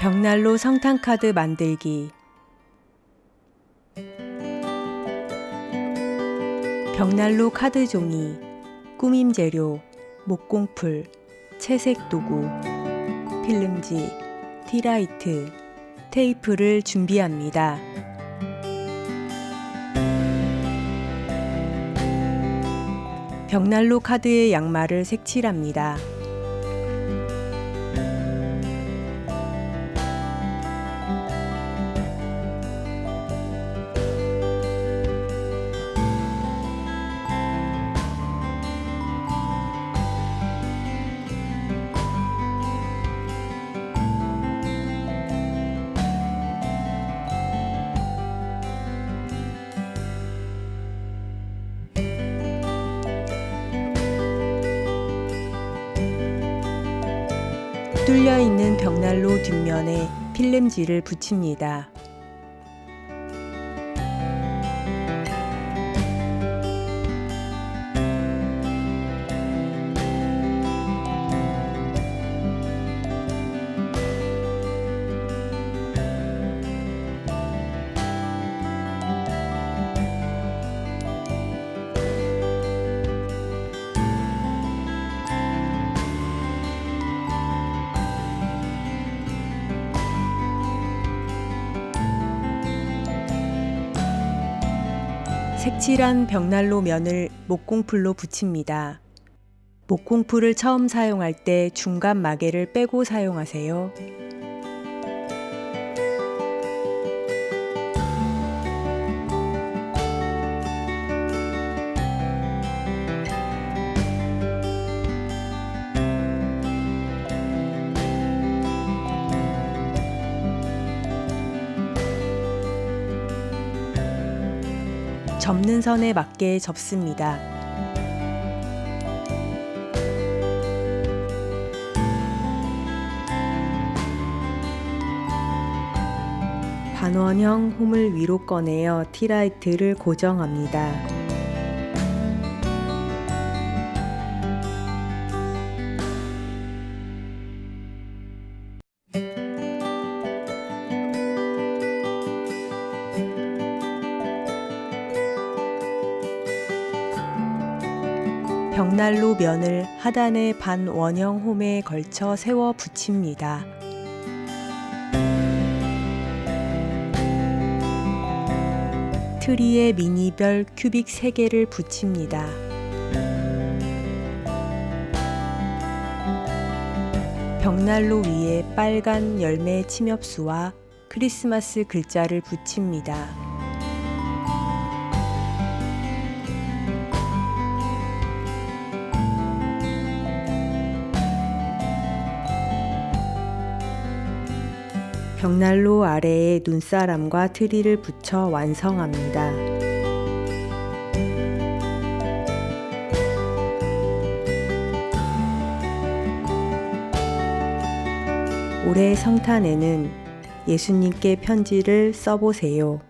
벽난로 성탄카드 만들기. 벽난로 카드 종이, 꾸밈 재료, 목공풀, 채색 도구, 필름지, 티라이트, 테이프를 준비합니다. 벽난로 카드의 양말을 색칠합니다. 뚫려있는 벽난로 뒷면에 필름지를 붙입니다. 색칠한 벽난로 면을 목공풀로 붙입니다. 목공풀을 처음 사용할 때 중간 마개를 빼고 사용하세요. 접는 선에 맞게 접습니다. 반원형 홈을 위로 꺼내어 티라이트를 고정합니다. 벽난로 면을 하단의 반원형 홈에 걸쳐 세워 붙입니다. 트리에 미니별 큐빅 3개를 붙입니다. 벽난로 위에 빨간 열매 침엽수와 크리스마스 글자를 붙입니다. 벽난로 아래에 눈사람과 트리를 붙여 완성합니다. 올해 성탄에는 예수님께 편지를 써보세요.